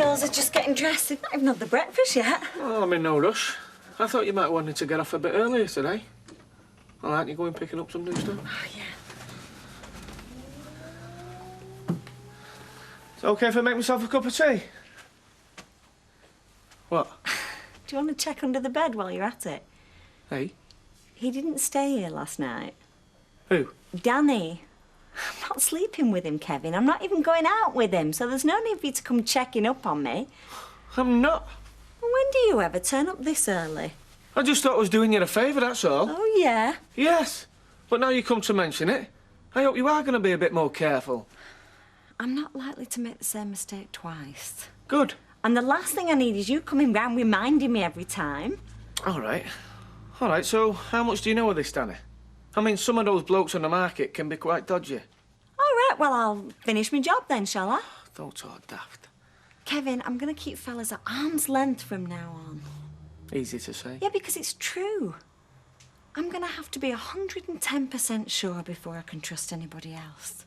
girls are just getting dressed. They've not even had the breakfast yet. Well, I'm in no rush. I thought you might have wanted to get off a bit earlier today. Well, aren't you going picking up some new stuff? Oh, yeah. It's okay if I make myself a cup of tea? What? Do you want to check under the bed while you're at it? Hey? He didn't stay here last night. Who? Danny. I'm not sleeping with him, Kevin. I'm not even going out with him, so there's no need for you to come checking up on me. I'm not. When do you ever turn up this early? I just thought I was doing you a favour, that's all. Oh, yeah? Yes. But now you come to mention it, I hope you are going to be a bit more careful. I'm not likely to make the same mistake twice. Good. And the last thing I need is you coming round reminding me every time. All right. All right, so how much do you know of this, Danny? I mean, some of those blokes on the market can be quite dodgy. All right, well, I'll finish my job then, shall I? Don't talk daft. Kevin, I'm going to keep fellas at arm's length from now on. Easy to say. Yeah, because it's true. I'm going to have to be 110% sure before I can trust anybody else.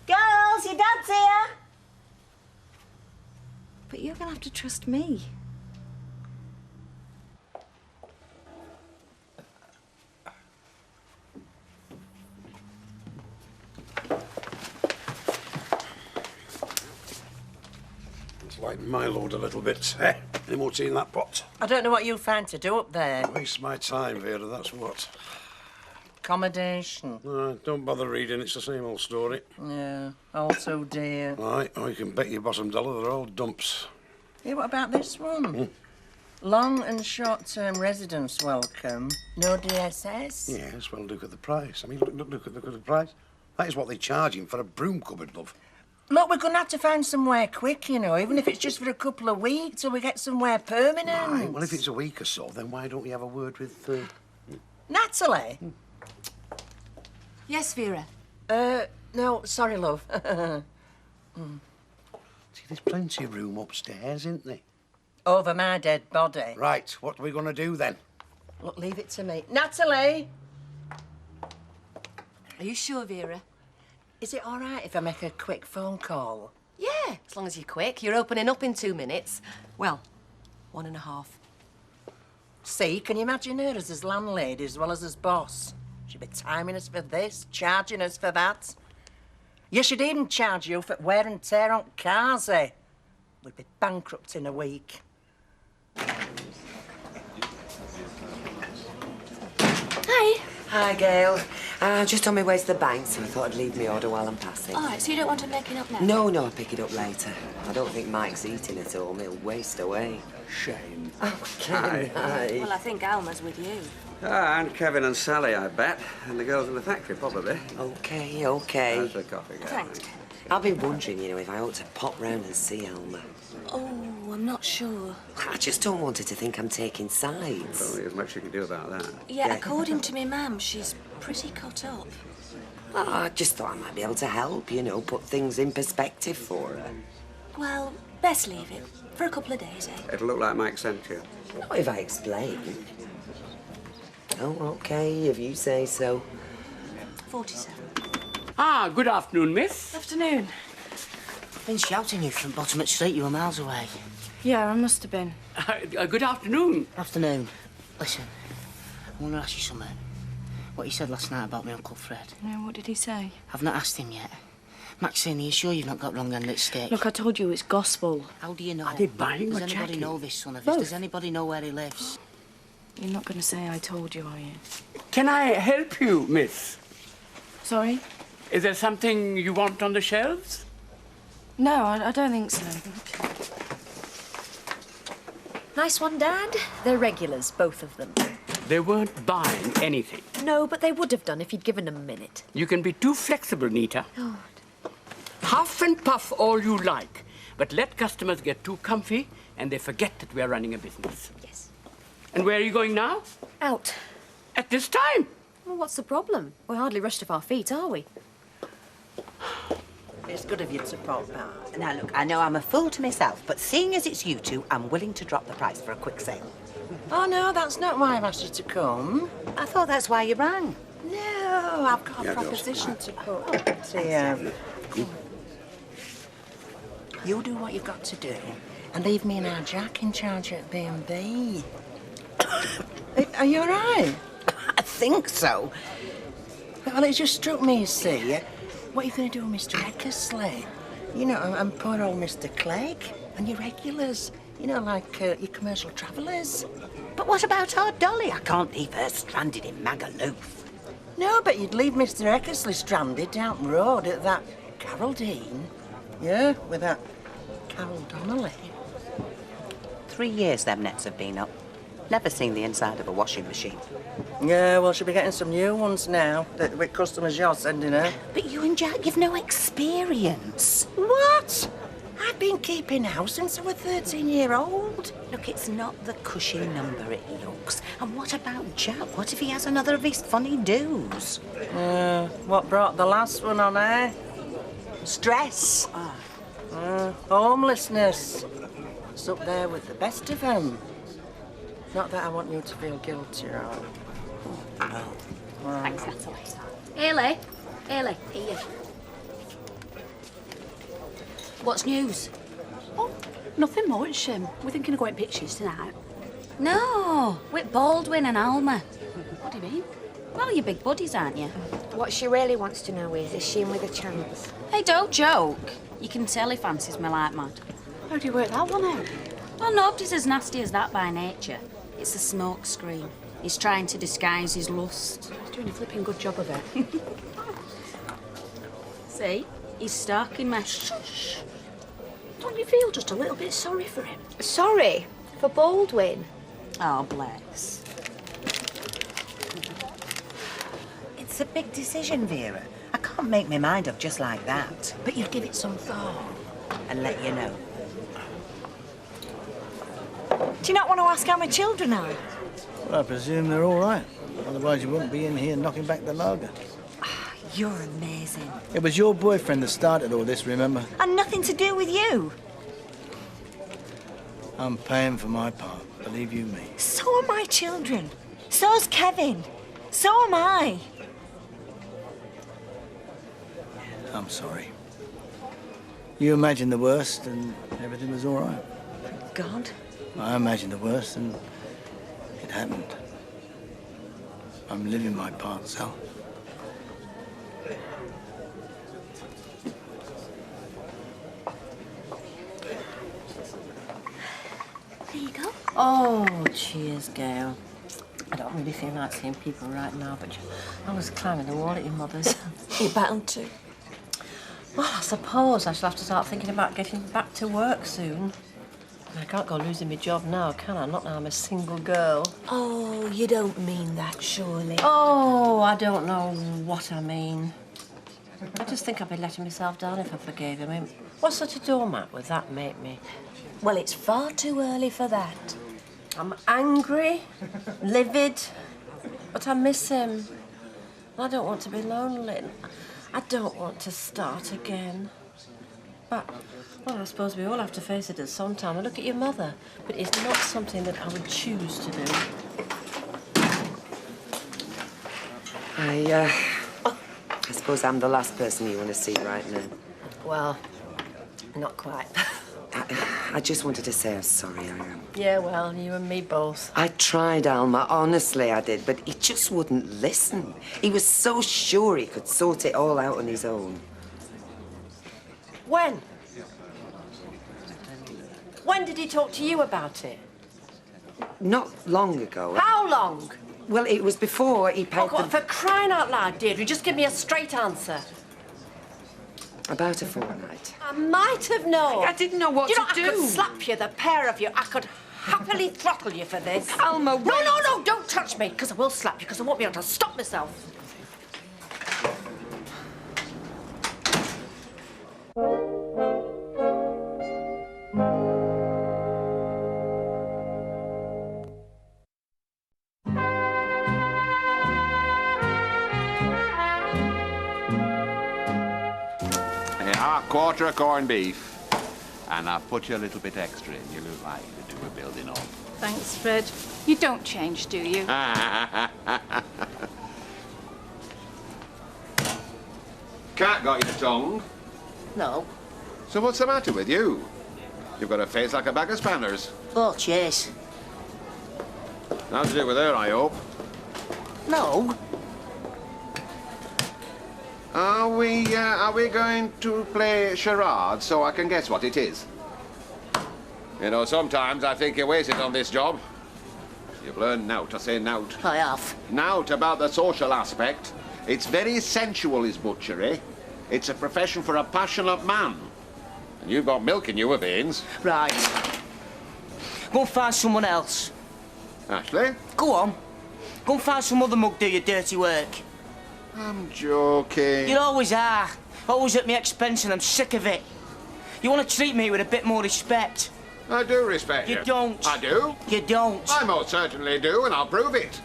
Girls, your dad's here. But you're going to have to trust me. It's like my load a little bit, eh? Any more tea in that pot? I don't know what you're trying to do up there. Waste my time, Vera, that's what. Accommodation. No, don't bother reading, it's the same old story. Yeah, all so dear. Aye, oh, you can bet your bottom dollar they're all dumps. Yeah, what about this one? Long and short-term residence welcome. No DSS? Yes, well, look at the price. I mean, look at the price. That is what they're charging for a broom cupboard, love. Look, we're going to have to find somewhere quick, you know, even if it's just for a couple of weeks till we get somewhere permanent. Right, well, if it's a week or so, then why don't we have a word with... Natalie? Yes, Vera? No, sorry, love. See, there's plenty of room upstairs, isn't there? Over my dead body. Right, what are we going to do then? Look, leave it to me. Natalie! Are you sure, Vera? Is it all right if I make a quick phone call? Yeah, as long as you're quick. You're opening up in 2 minutes. Well, 1.5. See, can you imagine her as his landlady as well as his boss? She'd be timing us for this, charging us for that. Yeah, she'd even charge you for wear and tear on cars, eh? We'd be bankrupt in a week. Hi. Hi, Gail. Just on my way to the bank, so I thought I'd leave my order while I'm passing. All right, so you don't want to make it up now? No, I'll pick it up later. I don't think Mike's eating at home. He'll waste away. Shame. Oh, Kevin, hi. Well, I think Alma's with you. Ah, and Kevin and Sally, I bet. And the girls in the factory, probably. Okay. How's the coffee going? Thanks. I've been wondering, if I ought to pop round and see Alma. Oh, I'm not sure. I just don't want her to think I'm taking sides. Probably as much you can do about that. Yeah, according to me mum, she's pretty cut up. Oh, I just thought I might be able to help, put things in perspective for her. Well, best leave it. For a couple of days, eh? It'll look like Mike sent you. Not if I explain. Oh, okay, if you say so. 47. Ah, good afternoon, miss. Afternoon. Been shouting you from Bottom Street. You were miles away. Yeah, I must have been. Good afternoon. Afternoon. Listen, I want to ask you something. What you said last night about my Uncle Fred. No, what did he say? I've not asked him yet. Maxine, are you sure you've not got wrong end at stick? Look, I told you it's gospel. How do you know? Are they buying Does or anybody checking? know this son of his? Both. Does anybody know where he lives? You're not going to say I told you, are you? Can I help you, miss? Sorry? Is there something you want on the shelves? No, I don't think so. Nice one, Dad. They're regulars, both of them. They weren't buying anything. No, but they would have done if you'd given them a minute. You can be too flexible, Nita. God. Huff and puff all you like, but let customers get too comfy and they forget that we are running a business. Yes. And where are you going now? Out. At this time? Well, what's the problem? We're hardly rushed off our feet, are we? It's good of you to pop out. Now, look, I know I'm a fool to myself, but seeing as it's you two, I'm willing to drop the price for a quick sale. Oh, no, that's not why I've asked you to come. I thought that's why you rang. No, I've got a proposition to put to you. You do what you've got to do and leave me and our Jack in charge at B&B. Are you all right? I think so. Well, it just struck me, you see. What are you going to do with Mr. Eckersley? You know, and poor old Mr. Clegg and your regulars. You know, like your commercial travellers. But what about our Dolly? I can't leave her stranded in Magaluf. No, but you'd leave Mr. Eckersley stranded down the road at that Carol Dean. Yeah, with that Carol Donnelly. 3 years them nets have been up. Never seen the inside of a washing machine. Yeah, well, she'll be getting some new ones now that with customers you're sending her. But you and Jack, you've no experience. What? I've been keeping house since I was 13-year-old. Look, it's not the cushy number it looks. And what about Jack? What if he has another of his funny do's? What brought the last one on, eh? Stress. Homelessness. It's up there with the best of them. Not that I want you to feel guilty, right? No. Thanks, Natalie. Ailey, here. What's news? Oh, nothing much. We're thinking of going pictures tonight. No, with Baldwin and Alma. What do you mean? Well, you're big buddies, aren't you? What she really wants to know is she in with a chance? Hey, don't joke. You can tell he fancies me like mad. How do you work that one out? Well, nobody's as nasty as that by nature. It's a smoke screen. He's trying to disguise his lust. He's doing a flipping good job of it. See? He's stalking me. Shh. Don't you feel just a little bit sorry for him? Sorry? For Baldwin? Oh, bless. It's a big decision, Vera. I can't make my mind up just like that. But you'd give it some thought. And let you know. Do you not want to ask how my children are? Well, I presume they're all right. Otherwise you wouldn't be in here knocking back the lager. You're amazing. It was your boyfriend that started all this, remember? And nothing to do with you. I'm paying for my part, believe you me. So are my children. So's Kevin. So am I. I'm sorry. You imagined the worst and everything was all right. God. I imagined the worst and it happened. I'm living my part, Sal. There you go. Oh, cheers, Gail. I don't really feel like seeing people right now, but I was climbing the wall at your mother's. You're bound to. Well, I suppose I shall have to start thinking about getting back to work soon. I can't go losing my job now, can I? Not now I'm a single girl. Oh, you don't mean that, surely. Oh, I don't know what I mean. I just think I'd be letting myself down if I forgave him. I mean, what sort of doormat would that make me? Well, it's far too early for that. I'm angry, livid, but I miss him. I don't want to be lonely. I don't want to start again. But, well, I suppose we all have to face it at some time. And look at your mother. But it's not something that I would choose to do. I suppose I'm the last person you want to see right now. Well, not quite. I just wanted to say how sorry I am. Yeah, well, you and me both. I tried, Alma, honestly I did, but he just wouldn't listen. He was so sure he could sort it all out on his own. When? When did he talk to you about it? Not long ago. How long? Well, it was before he paid Oh, for crying out loud, Deirdre, just give me a straight answer. About a fortnight. I might have known. I didn't know what to do. I could slap you, the pair of you. I could happily throttle you for this. Alma, wait. No, don't touch me, because I will slap you, because I won't be able to stop myself. Quarter of corned beef. And I've put you a little bit extra in. You look like you do a building up. Thanks, Fred. You don't change, do you? Cat got your tongue? No. So what's the matter with you? You've got a face like a bag of spanners. Oh, cheers. Nothing to do with her, I hope. No. Are we going to play charades so I can guess what it is? You know, sometimes I think you wasted on this job. You've learned now to say nout. I have. Nout about the social aspect. It's very sensual, is butchery. It's a profession for a passionate man. And you've got milk in your veins. Right. Go and find someone else. Ashley? Go on. Go and find some other mug do your dirty work. I'm joking. You always are. Always at my expense, and I'm sick of it. You want to treat me with a bit more respect. I do respect you. You don't. I do? You don't. I most certainly do, and I'll prove it.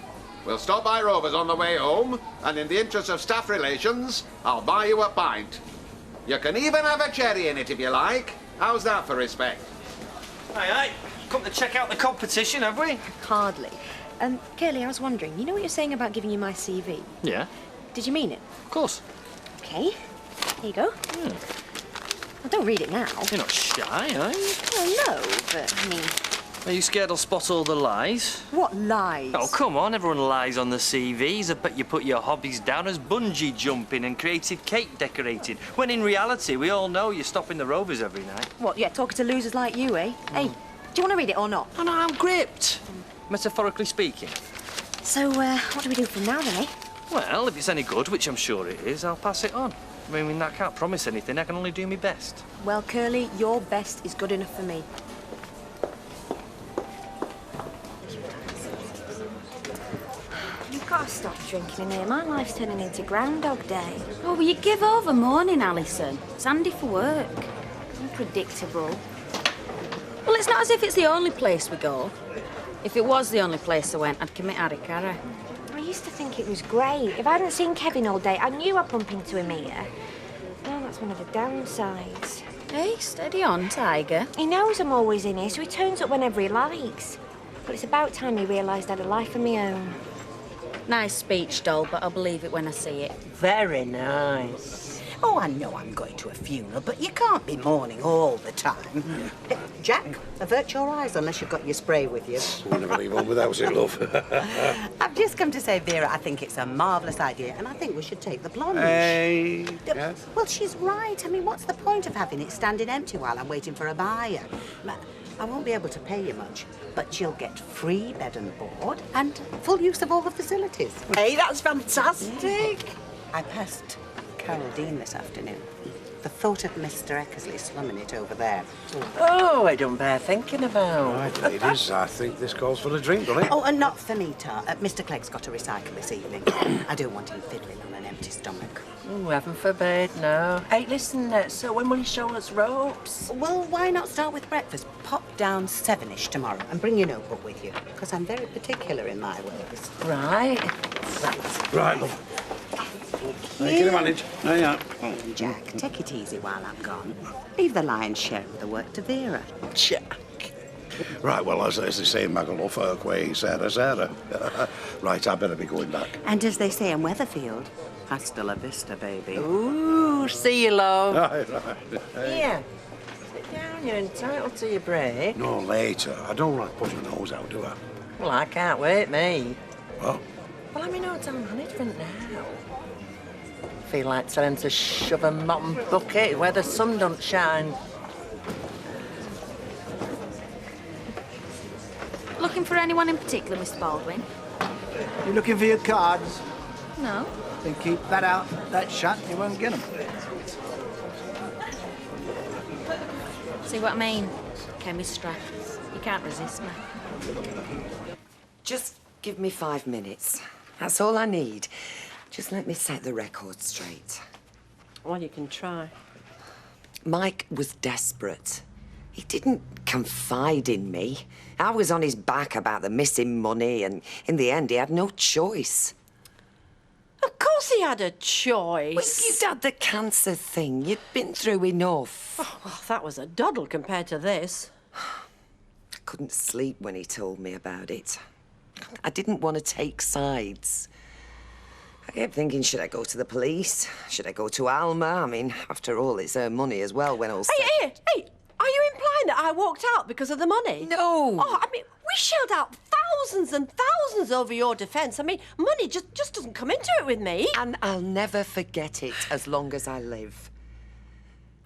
We'll stop by Rover's on the way home, and in the interest of staff relations, I'll buy you a pint. You can even have a cherry in it if you like. How's that for respect? Aye. Come to check out the competition, have we? Hardly. Curly, I was wondering, you know what you're saying about giving you my CV? Yeah. Did you mean it? Of course. Okay. Here you go. Well, don't read it now. You're not shy, are you? Well, no, but, I mean... Are you scared I'll spot all the lies? What lies? Oh, come on, everyone lies on the CVs. I bet you put your hobbies down as bungee jumping and creative cake decorating, when in reality, we all know you're stopping the Rovers every night. What, yeah, talking to losers like you, eh? Hey, do you want to read it or not? Oh, no, I'm gripped. Metaphorically speaking. So, what do we do from now, then, eh? Well, if it's any good, which I'm sure it is, I'll pass it on. I mean, I can't promise anything. I can only do my best. Well, Curly, your best is good enough for me. You've got to stop drinking in here. My life's turning into Groundhog Day. Oh, will you give over mourning, Alison? It's handy for work. Unpredictable. Well, it's not as if it's the only place we go. If it was the only place I went, I'd commit harry-carry. I used to think it was great. If I hadn't seen Kevin all day, I knew I'd bump into him here. Well, that's one of the downsides. Hey, steady on, Tiger. He knows I'm always in here, so he turns up whenever he likes. But it's about time he realised I had a life of my own. Nice speech, doll, but I'll believe it when I see it. Very nice. Oh, I know I'm going to a funeral, but you can't be mourning all the time. Jack, avert your eyes unless you've got your spray with you. We'll never leave one without it, love. I've just come to say, Vera, I think it's a marvellous idea, and I think we should take the plunge. Hey. Yes? Well, she's right. I mean, what's the point of having it standing empty while I'm waiting for a buyer? I won't be able to pay you much, but you'll get free bed and board and full use of all the facilities. Hey, that's fantastic. I passed Carol Dean this afternoon. The thought of Mr. Eckersley slumming it over there. Oh, I don't bear thinking about. Right, ladies, I think this calls for a drink, doesn't it? Oh, and not for me, Tar. Mr. Clegg's got to recycle this evening. I don't want him fiddling on an empty stomach. Oh, heaven forbid, no. Hey, listen, so when will you show us ropes? Well, why not start with breakfast? Pop down 7-ish tomorrow and bring your notebook with you, because I'm very particular in my ways. Right. Right, love. Thank you to manage. Oh, yeah. Hey, Jack, take it easy while I'm gone. Leave the lion's share of the work to Vera. Jack. Right, well, as they say in Magaluf, Quay, Sarah. Right, I better be going back. And as they say in Weatherfield, hasta la vista, baby. Ooh, see you, love. Right. Here. Sit down, you're entitled to your break. No, later. I don't like putting my nose out, do I? Well, I can't wait, me. Well? Well, I mean, no, it's on management now. Feel like telling to shove a mop and bucket where the sun don't shine. Looking for anyone in particular, Mr. Baldwin? You looking for your cards? No. Then keep that out, that shut, you won't get them. See what I mean? Chemistry. You can't resist me. Just give me 5 minutes. That's all I need. Just let me set the record straight. Well, you can try. Mike was desperate. He didn't confide in me. I was on his back about the missing money, and in the end, he had no choice. Of course he had a choice. Well, you'd had the cancer thing. You'd been through enough. Oh, well, that was a doddle compared to this. I couldn't sleep when he told me about it. I didn't want to take sides. I kept thinking, should I go to the police? Should I go to Alma? I mean, after all, it's her money as well when all said... Hey, are you implying that I walked out because of the money? No. Oh, I mean, we shelled out thousands and thousands over your defence. I mean, money just doesn't come into it with me. And I'll never forget it as long as I live.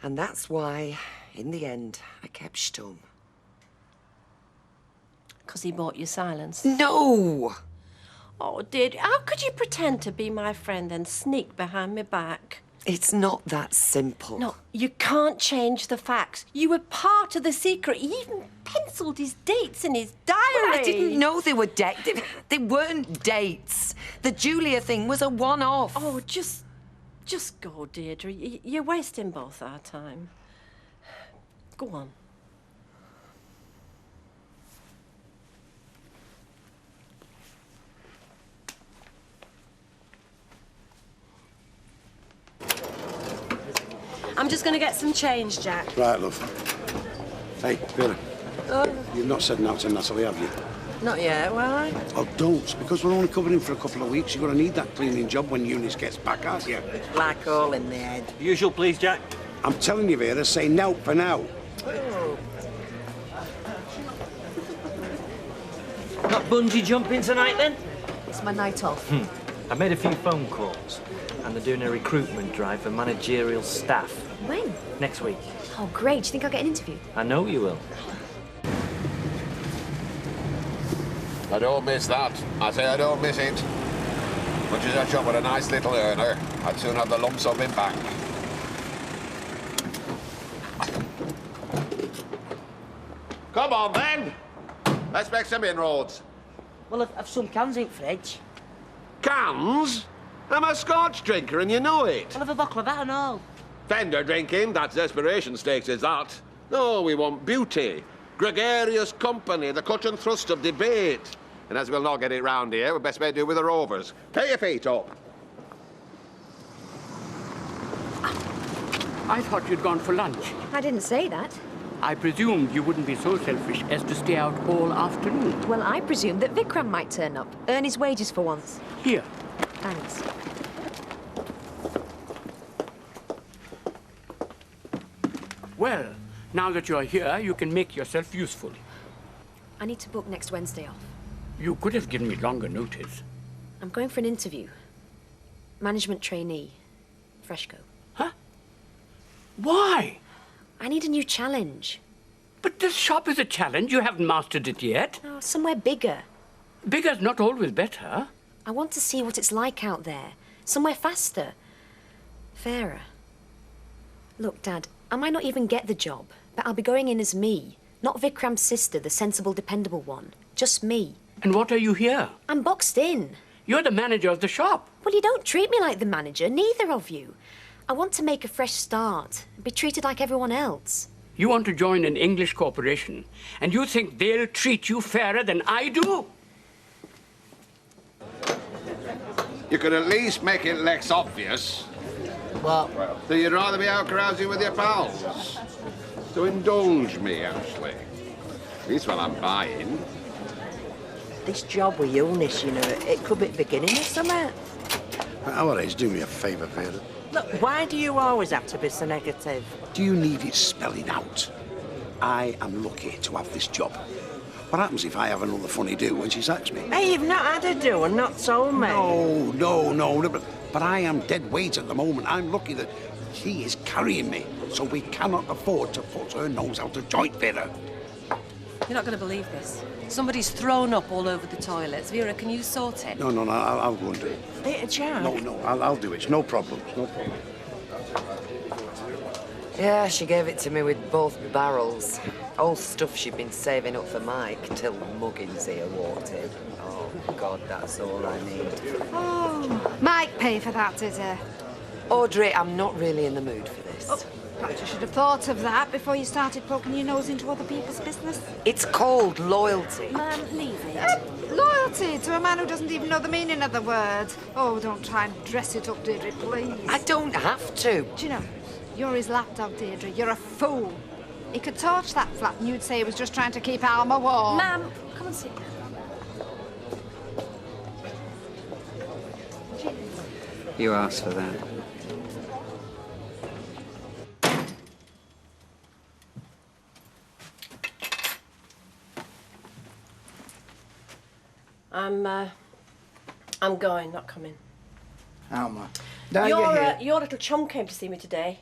And that's why, in the end, I kept stum. Because he bought your silence? No! Oh, dear, how could you pretend to be my friend and sneak behind my back? It's not that simple. No, you can't change the facts. You were part of the secret. He even penciled his dates in his diary. Well, I didn't know they were dates. They weren't dates. The Julia thing was a one-off. Oh, just go, Deirdre. You're wasting both our time. Go on. I'm just going to get some change, Jack. Right, love. Hey, Vera. You've not said now to Natalie, have you? Not yet, will I? Oh, don't, because we're only covering for a couple of weeks. You're going to need that cleaning job when Eunice gets back, aren't you? Black hole in the head. Usual, please, Jack. I'm telling you, Vera, say no for now. Not bungee jumping tonight, then? It's my night off. I made a few phone calls, and they're doing a recruitment drive for managerial staff. When? Next week. Oh, great. Do you think I'll get an interview? I know you will. I don't miss that. I say I don't miss it. Much as I shop with a nice little earner, I'd soon have the lump sum in bank. Come on, then. Let's make some inroads. Well, I've some cans in fridge. Cans? I'm a Scotch drinker and you know it. I'll have a bottle of that and all. Fender drinking, that's desperation stakes, is that? No, we want beauty. Gregarious company, the cut and thrust of debate. And as we'll not get it round here, we best may do with the Rovers. Pay your feet up. I thought you'd gone for lunch. I didn't say that. I presumed you wouldn't be so selfish as to stay out all afternoon. Well, I presumed that Vikram might turn up, earn his wages for once. Here. Thanks. Well, now that you're here, you can make yourself useful. I need to book next Wednesday off. You could have given me longer notice. I'm going for an interview. Management trainee. Freshco. Why? I need a new challenge. But this shop is a challenge. You haven't mastered it yet. No, somewhere bigger. Bigger's not always better. I want to see what it's like out there. Somewhere faster. Fairer. Look, Dad, I might not even get the job, but I'll be going in as me. Not Vikram's sister, the sensible, dependable one. Just me. And what are you here? I'm boxed in. You're the manager of the shop. Well, you don't treat me like the manager, neither of you. I want to make a fresh start, be treated like everyone else. You want to join an English corporation, and you think they'll treat you fairer than I do? You could at least make it less obvious. What? So you'd rather be out carousing with your pals? So indulge me, Ashley. At least while I'm buying. This job with Eunice, you know, it could be the beginning of something. Our age, do me a favour, Vera. Look, why do you always have to be so negative? Do you need it spelling out? I am lucky to have this job. What happens if I have another funny do when she sacks me? Hey, you've not had a do and not told me. No. But I am dead weight at the moment. I'm lucky that she is carrying me, so we cannot afford to put her nose out of joint, Vera. You're not going to believe this. Somebody's thrown up all over the toilets. Vera, can you sort it? No, I'll go and do it. Hey, Jack. No, I'll do it. It's no problem. No problem. Yeah, she gave it to me with both barrels. All stuff she'd been saving up for Mike till Muggins here walked in. Oh, God, that's all I need. Oh, Mike pay for that, did he? Audrey, I'm not really in the mood for this. Oh, perhaps you should have thought of that before you started poking your nose into other people's business. It's called loyalty. Man, leave it. Loyalty to a man who doesn't even know the meaning of the word. Oh, don't try and dress it up, Deirdre, please. I don't have to. Do you know, you're his lapdog, Deirdre. You're a fool. He could torch that flat and you'd say he was just trying to keep Alma warm. Ma'am, come and sit down. You asked for that. I'm going, not coming. Alma. Now you're here. Your little chum came to see me today.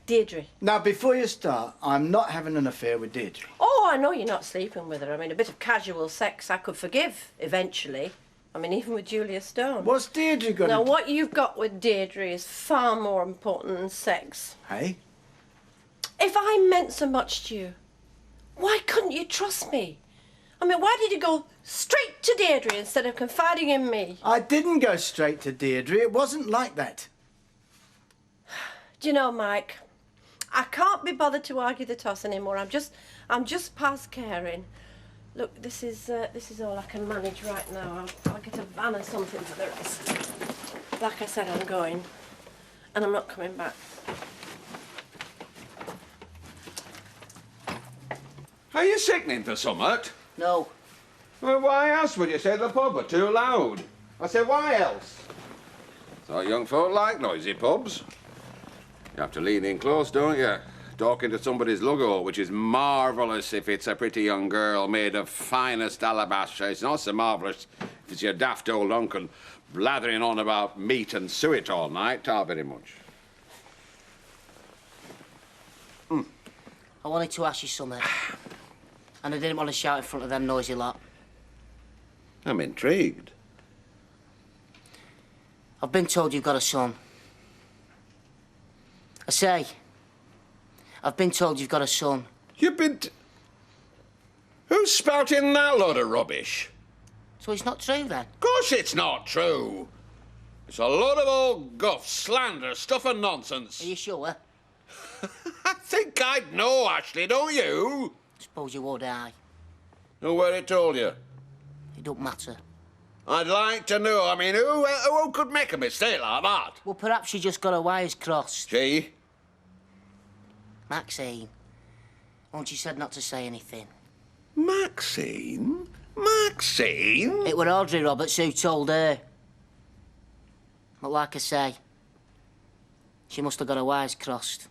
Deirdre. Now, before you start, I'm not having an affair with Deirdre. Oh, I know you're not sleeping with her. I mean, a bit of casual sex I could forgive, eventually. I mean, even with Julia Stone. What's Deirdre got Now, to... what you've got with Deirdre is far more important than sex. Hey? If I meant so much to you, why couldn't you trust me? I mean, why did you go straight to Deirdre instead of confiding in me? I didn't go straight to Deirdre. It wasn't like that. Do you know, Mike, I can't be bothered to argue the toss anymore. I'm just past caring. Look, this is all I can manage right now. I'll get a van or something for the rest. Like I said, I'm going, and I'm not coming back. Are you sickening for summit? No. Well, why else would you say the pub were too loud? I said, why else? Thought young folk like noisy pubs. You have to lean in close, don't you? Talking to somebody's logo, which is marvellous if it's a pretty young girl made of finest alabaster. It's not so marvellous if it's your daft old uncle blathering on about meat and suet all night. Ta very much. I wanted to ask you something. And I didn't want to shout in front of them noisy lot. I'm intrigued. I've been told you've got a son. I say, I've been told you've got a son. You've been... Who's spouting that load of rubbish? So it's not true, then? Of course it's not true. It's a load of old guff, slander, stuff and nonsense. Are you sure? I think I'd know, Ashley, don't you? Suppose you would, I. Who were it told you? It don't matter. I'd like to know. I mean, who could make a mistake like that? Well, perhaps she just got her wires crossed. She? Maxine. Once she said not to say anything. Maxine? Maxine? It were Audrey Roberts who told her. But like I say, she must have got her wires crossed.